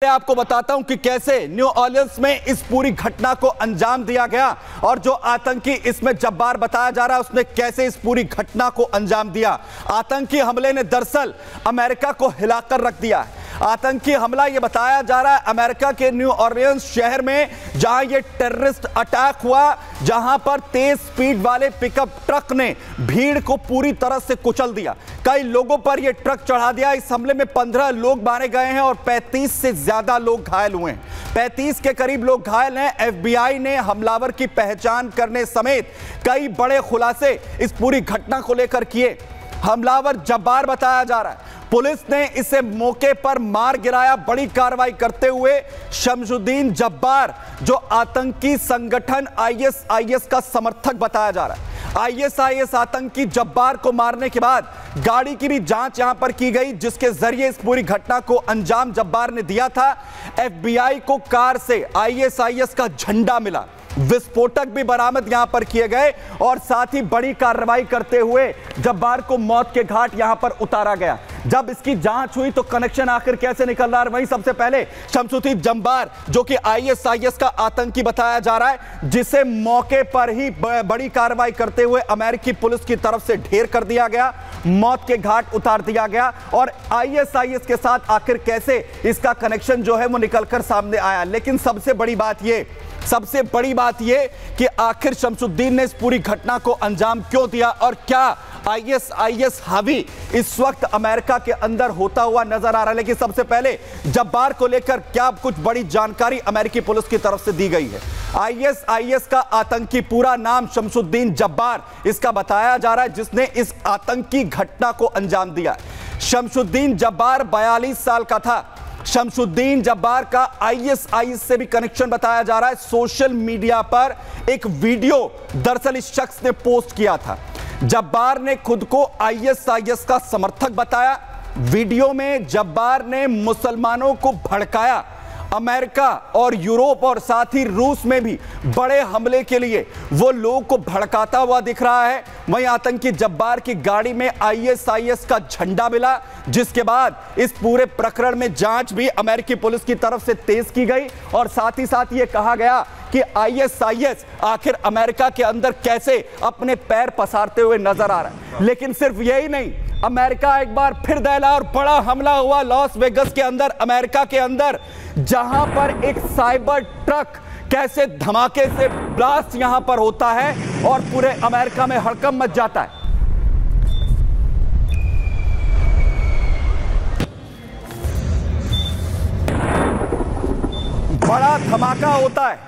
पहले आपको बताता हूं कि कैसे न्यू ऑर्लियंस में इस पूरी घटना को अंजाम दिया गया और जो आतंकी इसमें जब्बार बताया जा रहा है उसने कैसे इस पूरी घटना को अंजाम दिया। आतंकी हमले ने दरअसल अमेरिका को हिलाकर रख दिया है। आतंकी हमला यह बताया जा रहा है अमेरिका के न्यू ऑर्लियंस शहर में, जहां यह टेररिस्ट अटैक हुआ, जहां पर तेज स्पीड वाले पिकअप ट्रक ने भीड़ को पूरी तरह से कुचल दिया। कई लोगों पर यह ट्रक चढ़ा दिया। इस हमले में 15 लोग मारे गए हैं और 35 से ज्यादा लोग घायल हुए हैं। 35 के करीब लोग घायल हैं। FBI ने हमलावर की पहचान करने समेत कई बड़े खुलासे इस पूरी घटना को लेकर किए। हमलावर जब्बार बताया जा रहा है। पुलिस ने इसे मौके पर मार गिराया। बड़ी कार्रवाई करते हुए शमसुद्दीन जब्बार, जो आतंकी संगठन ISIS का समर्थक बताया जा रहा है, ISIS आतंकी जब्बार को मारने के बाद गाड़ी की भी जांच यहां पर की गई, जिसके जरिए इस पूरी घटना को अंजाम जब्बार ने दिया था। FBI को कार से ISIS का झंडा मिला, विस्फोटक भी बरामद यहां पर किए गए और साथ ही बड़ी कार्रवाई करते हुए जब्बार को मौत के घाट यहां पर उतारा गया। जब इसकी जांच हुई तो कनेक्शन आखिर कैसे निकल रहा है, वहीं सबसे पहले शमसुद्दीन जब्बार, जो कि ISIS का आतंकी बताया जा रहा है, जिसे मौके पर ही बड़ी कार्रवाई करते हुए अमेरिकी पुलिस की तरफ से ढेर कर दिया गया, मौत के घाट उतार दिया गया। और ISIS के साथ आखिर कैसे इसका कनेक्शन जो है वो निकलकर सामने आया। लेकिन सबसे बड़ी बात यह कि आखिर शमसुद्दीन ने इस पूरी घटना को अंजाम क्यों दिया और क्या ISIS हावी इस वक्त अमेरिका के अंदर होता हुआ नजर आ रहा है। लेकिन सबसे पहले जब्बार को लेकर क्या कुछ बड़ी जानकारी अमेरिकी पुलिस की तरफ से दी गई है। ISIS का आतंकी पूरा नाम शमसुद्दीन जब्बार इसका बताया जा रहा है, जिसने इस आतंकी घटना को अंजाम दिया। शमसुद्दीन जब्बार 42 साल का था। शमसुद्दीन जब्बार का ISIS से भी कनेक्शन बताया जा रहा है। सोशल मीडिया पर एक वीडियो दरअसल इस शख्स ने पोस्ट किया था। जब्बार ने खुद को ISIS का समर्थक बताया। वीडियो में जब्बार ने मुसलमानों को भड़काया। अमेरिका और यूरोप और साथ ही रूस में भी बड़े हमले के लिए वो लोगों को भड़काता हुआ दिख रहा है। वहीं आतंकी जब्बार की गाड़ी में ISIS का झंडा मिला, जिसके बाद इस पूरे प्रकरण में जांच भी अमेरिकी पुलिस की तरफ से तेज की गई और साथ ही साथ ये कहा गया कि ISIS आखिर अमेरिका के अंदर कैसे अपने पैर पसारते हुए नजर आ रहा है। लेकिन सिर्फ यही नहीं, अमेरिका एक बार फिर दहला और बड़ा हमला हुआ लॉस वेगस के अंदर, अमेरिका के अंदर, जहां पर एक साइबर ट्रक कैसे धमाके से ब्लास्ट यहां पर होता है और पूरे अमेरिका में हड़कंप मच जाता है। बड़ा धमाका होता है।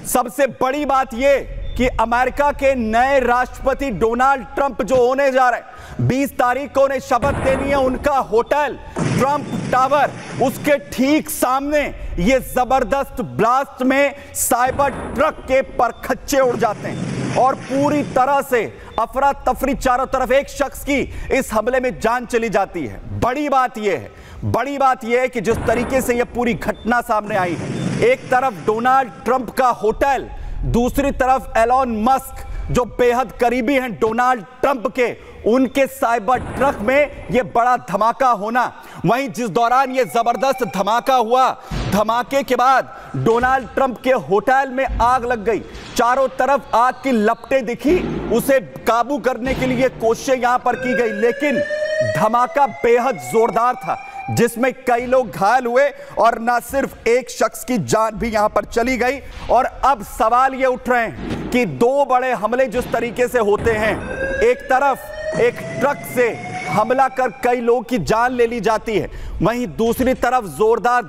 सबसे बड़ी बात यह कि अमेरिका के नए राष्ट्रपति डोनाल्ड ट्रंप जो होने जा रहे हैं, 20 तारीख को उन्हें शपथ देनी है। उनका होटल ट्रंप टावर, उसके ठीक सामने ये जबरदस्त ब्लास्ट में साइबर ट्रक के परखच्चे उड़ जाते हैं और पूरी तरह से अफरा तफरी चारों तरफ। एक शख्स की इस हमले में जान चली जाती है। बड़ी बात यह है कि जिस तरीके से यह पूरी घटना सामने आई है, एक तरफ डोनाल्ड ट्रंप का होटल, दूसरी तरफ एलोन मस्क जो बेहद करीबी हैं डोनाल्ड ट्रंप के, उनके साइबर ट्रक में यह बड़ा धमाका होना। वहीं जिस दौरान यह जबरदस्त धमाका हुआ, धमाके के बाद डोनाल्ड ट्रंप के होटल में आग लग गई। चारों तरफ आग की लपटें दिखी। उसे काबू करने के लिए कोशिशें यहां पर की गई, लेकिन धमाका बेहद जोरदार था, जिसमें कई लोग घायल हुए और न सिर्फ एक शख्स की जान भी यहां पर चली गई। और अब सवाल ये उठ रहे हैं कि दो बड़े हमले जिस तरीके से होते हैं, एक तरफ एक ट्रक से हमला कर कई लोगों की जान ले ली जाती है, वहीं दूसरी तरफ जोरदार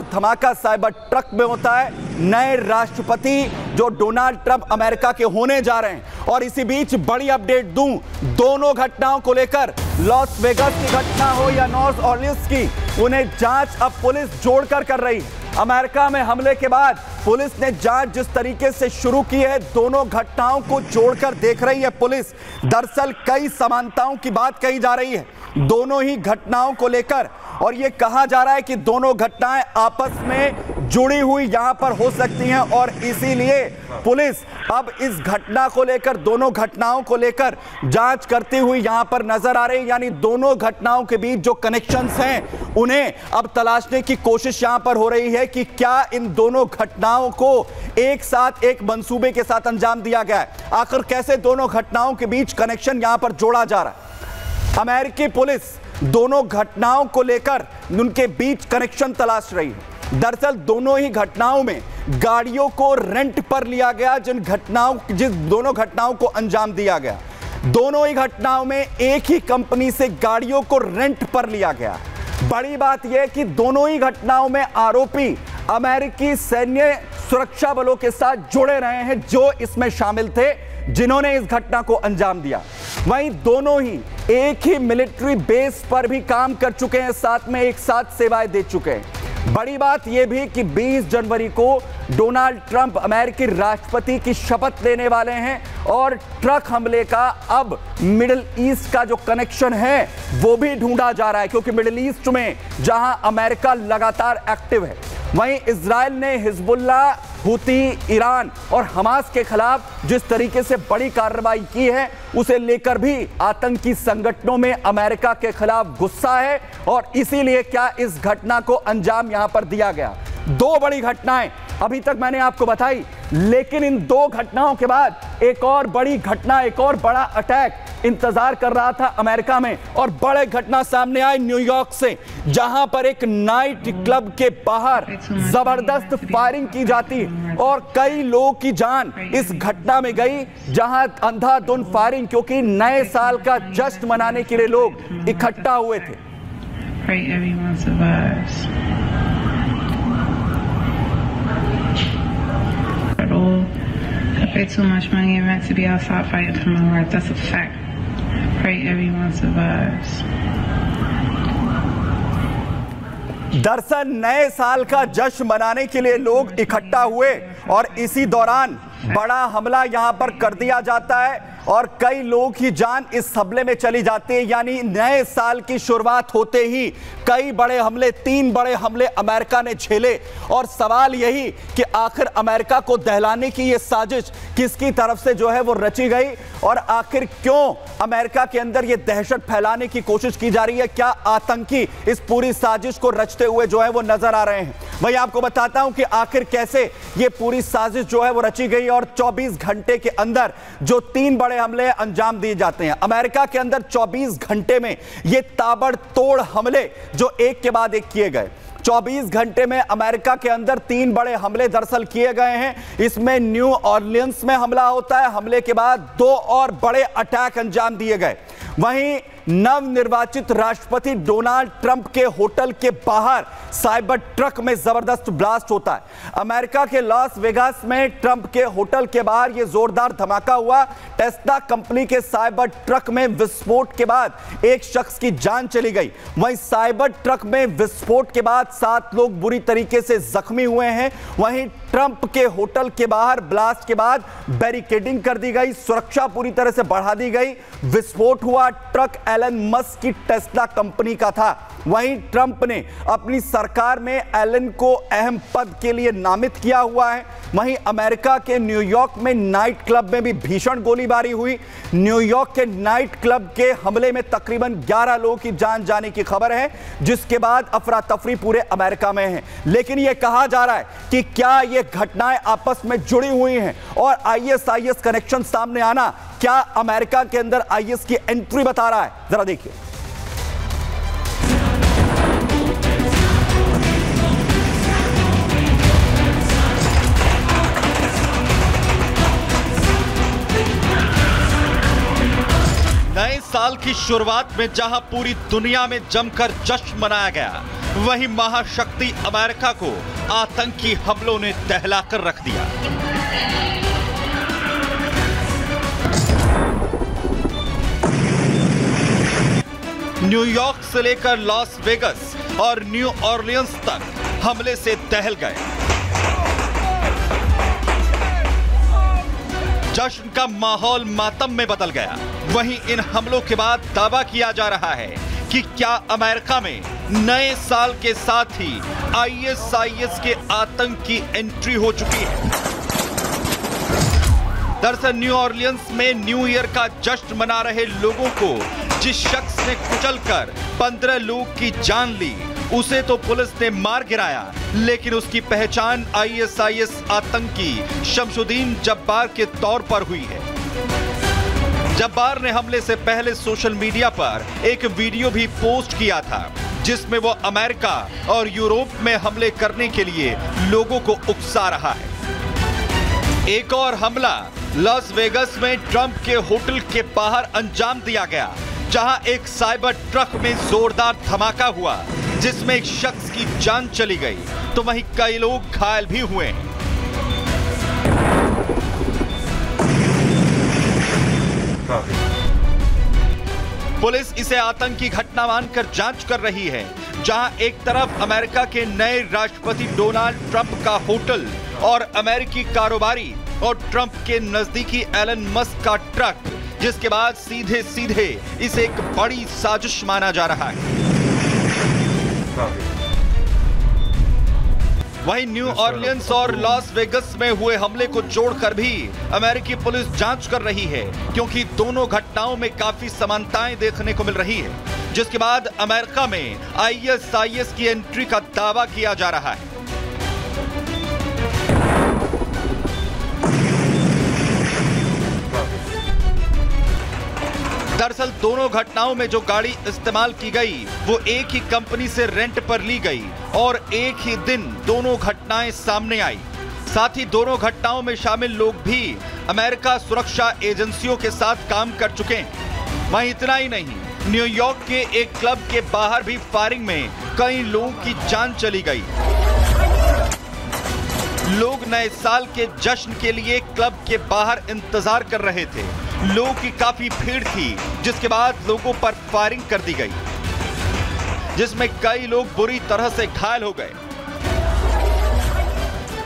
धमाका साइबर ट्रक में होता है। नए राष्ट्रपति जो डोनाल्ड ट्रंप अमेरिका के होने जा रहे हैं। और इसी बीच बड़ी अपडेट दूं दोनों घटनाओं को लेकर, लॉस वेगस की घटना हो या न्यू ऑर्लियंस की, उन्हें जांच अब पुलिस जोड़कर कर रही है। अमेरिका में हमले के बाद पुलिस ने जांच जिस तरीके से शुरू की है, दोनों घटनाओं को जोड़कर देख रही है पुलिस। दरअसल कई समानताओं की बात कही जा रही है दोनों ही घटनाओं को लेकर, और यह कहा जा रहा है कि दोनों घटनाएं आपस में जुड़ी हुई यहां पर हो सकती हैं और इसीलिए पुलिस अब इस घटना को लेकर, दोनों घटनाओं को लेकर जांच करती हुई यहां पर नजर आ रही है। यानी दोनों घटनाओं के बीच जो कनेक्शंस हैं उन्हें अब तलाशने की कोशिश यहां पर हो रही है कि क्या इन दोनों घटनाओं को एक साथ एक मंसूबे के साथ अंजाम दिया गया है। आखिर कैसे दोनों घटनाओं के बीच कनेक्शन यहां पर जोड़ा जा रहा है। अमेरिकी पुलिस दोनों घटनाओं को लेकर उनके बीच कनेक्शन तलाश रही है। दरअसल दोनों ही घटनाओं में गाड़ियों को रेंट पर लिया गया, जिस दोनों घटनाओं को अंजाम दिया गया, दोनों ही घटनाओं में एक ही कंपनी से गाड़ियों को रेंट पर लिया गया। बड़ी बात यह कि दोनों ही घटनाओं में आरोपी अमेरिकी सैन्य सुरक्षा बलों के साथ जुड़े रहे हैं जो इसमें शामिल थे, जिन्होंने इस घटना को अंजाम दिया। वहीं दोनों ही एक ही मिलिट्री बेस पर भी काम कर चुके हैं, साथ में एक साथ सेवाएं दे चुके हैं। बड़ी बात यह भी कि 20 जनवरी को डोनाल्ड ट्रंप अमेरिकी राष्ट्रपति की शपथ लेने वाले हैं और ट्रक हमले का अब मिडिल ईस्ट का जो कनेक्शन है वो भी ढूंढा जा रहा है, क्योंकि मिडिल ईस्ट में जहां अमेरिका लगातार एक्टिव है, वहीं इजराइल ने हिजबुल्ला, हूती, ईरान और हमास के खिलाफ जिस तरीके से बड़ी कार्रवाई की है, उसे लेकर भी आतंकी संगठनों में अमेरिका के खिलाफ गुस्सा है और इसीलिए क्या इस घटना को अंजाम यहां पर दिया गया। दो बड़ी घटनाएं अभी तक मैंने आपको बताई, लेकिन इन दो घटनाओं के बाद एक और बड़ी घटना, एक और बड़ा अटैक इंतजार कर रहा था अमेरिका में। और बड़े घटना सामने आई न्यूयॉर्क से, जहां पर एक नाइट क्लब के बाहर जबरदस्त फायरिंग की जाती और कई लोगों की जान इस घटना में गई, जहां अंधाधुंध फायरिंग, क्योंकि नए साल का जश्न मनाने के लिए लोग इकट्ठा हुए थे। I pay too much money and rent to be outside fighting for my life. That's a fact. Pray everyone survives. दरअसल नए साल का जश्न मनाने के लिए लोग इकट्ठा हुए और इसी दौरान बड़ा हमला यहां पर कर दिया जाता है और कई लोगों की जान इस हमले में चली जाती है। यानी नए साल की शुरुआत होते ही कई बड़े हमले, 3 बड़े हमले अमेरिका ने झेले और सवाल यही कि आखिर अमेरिका को दहलाने की ये साजिश किसकी तरफ से जो है वो रची गई और आखिर क्यों अमेरिका के अंदर ये दहशत फैलाने की कोशिश की जा रही है। क्या आतंकी इस पूरी साजिश को रचते हुए जो है वो नजर आ रहे हैं। वही आपको बताता हूं कि आखिर कैसे ये पूरी साजिश जो है वो रची गई और 24 घंटे के अंदर जो 3 बड़े हमले अंजाम दिए जाते हैं अमेरिका के अंदर। 24 घंटे में ये ताबड़तोड़ हमले जो एक के बाद एक किए गए। 24 घंटे में अमेरिका के अंदर 3 बड़े हमले दरअसल किए गए हैं। इसमें न्यू ऑरलियंस में हमला होता है, हमले के बाद 2 और बड़े अटैक अंजाम दिए गए। वहीं नवनिर्वाचित राष्ट्रपति डोनाल्ड ट्रंप के होटल के बाहर साइबर ट्रक में जबरदस्त ब्लास्ट होता है। अमेरिका के लॉस वेगास में ट्रंप के होटल के बाहर यह जोरदार धमाका हुआ। टेस्ला कंपनी के साइबर ट्रक में विस्फोट के बाद एक शख्स की जान चली गई। वहीं साइबर ट्रक में विस्फोट के बाद 7 लोग बुरी तरीके से जख्मी हुए हैं। वहीं ट्रंप के होटल के बाहर ब्लास्ट के बाद बैरिकेडिंग कर दी गई, सुरक्षा पूरी तरह से बढ़ा दी गई। विस्फोट हुआ, ट्रक एलन मस्क की टेस्ला कंपनी का था। वहीं ट्रंप ने अपनी सरकार में एलन को अहम पद के लिए नामित किया हुआ है। वहीं अमेरिका के न्यूयॉर्क में नाइट क्लब में भी भीषण गोलीबारी हुई। न्यूयॉर्क के नाइट क्लब के हमले में तकरीबन 11 लोगों की जान जाने की खबर है, जिसके बाद अफरा तफरी पूरे अमेरिका में है। लेकिन यह कहा जा रहा है कि क्या ये घटनाएं आपस में जुड़ी हुई हैं और ISIS कनेक्शन सामने आना क्या अमेरिका के अंदर IS की एंट्री बता रहा है। जरा देखिए। नए साल की शुरुआत में जहां पूरी दुनिया में जमकर जश्न मनाया गया, वहीं महाशक्ति अमेरिका को आतंकी हमलों ने दहलाकर रख दिया। न्यूयॉर्क से लेकर लॉस वेगस और न्यू ऑरलियंस तक हमले से दहल गए। जश्न का माहौल मातम में बदल गया। वहीं इन हमलों के बाद दावा किया जा रहा है कि क्या अमेरिका में नए साल के साथ ही ISIS के आतंक की एंट्री हो चुकी है। दरअसल न्यू ऑरलियंस में न्यू ईयर का जश्न मना रहे लोगों को जिस शख्स ने कुचलकर 15 लोग की जान ली, उसे तो पुलिस ने मार गिराया, लेकिन उसकी पहचान ISIS आतंकी शमशुद्दीन जब्बार के तौर पर हुई है। जब्बार ने हमले से पहले सोशल मीडिया पर एक वीडियो भी पोस्ट किया था, जिसमें वो अमेरिका और यूरोप में हमले करने के लिए लोगों को उकसा रहा है। एक और हमला लॉस वेगस में ट्रंप के होटल के बाहर अंजाम दिया गया, जहां एक साइबर ट्रक में जोरदार धमाका हुआ, जिसमें एक शख्स की जान चली गई, तो वहीं कई लोग घायल भी हुए हैं। पुलिस इसे आतंकी घटना मानकर जांच कर रही है, जहां एक तरफ अमेरिका के नए राष्ट्रपति डोनाल्ड ट्रंप का होटल और अमेरिकी कारोबारी और ट्रंप के नजदीकी एलन मस्क का ट्रक, जिसके बाद सीधे सीधे इसे एक बड़ी साजिश माना जा रहा है। वहीं न्यू ऑरलियंस और लॉस वेगस में हुए हमले को जोड़कर भी अमेरिकी पुलिस जांच कर रही है, क्योंकि दोनों घटनाओं में काफी समानताएं देखने को मिल रही है, जिसके बाद अमेरिका में ISIS की एंट्री का दावा किया जा रहा है। दरअसल दोनों घटनाओं में जो गाड़ी इस्तेमाल की गई वो एक ही कंपनी से रेंट पर ली गई और एक ही दिन दोनों घटनाएं सामने आई। साथ ही दोनों घटनाओं में शामिल लोग भी अमेरिका सुरक्षा एजेंसियों के साथ काम कर चुके हैं। वहीं इतना ही नहीं, न्यूयॉर्क के एक क्लब के बाहर भी फायरिंग में कई लोगों की जान चली गई। लोग नए साल के जश्न के लिए क्लब के बाहर इंतजार कर रहे थे। लोगों की काफी भीड़ थी, जिसके बाद लोगों पर फायरिंग कर दी गई, जिसमें कई लोग बुरी तरह से घायल हो गए।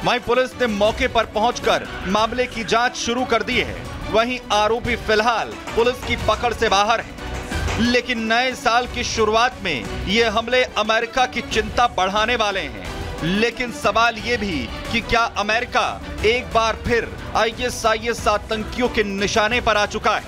वहीं पुलिस ने मौके पर पहुंचकर मामले की जांच शुरू कर दी है। वहीं आरोपी फिलहाल पुलिस की पकड़ से बाहर है, लेकिन नए साल की शुरुआत में ये हमले अमेरिका की चिंता बढ़ाने वाले हैं। लेकिन सवाल ये भी कि क्या अमेरिका एक बार फिर ISIS आतंकियों के निशाने पर आ चुका है?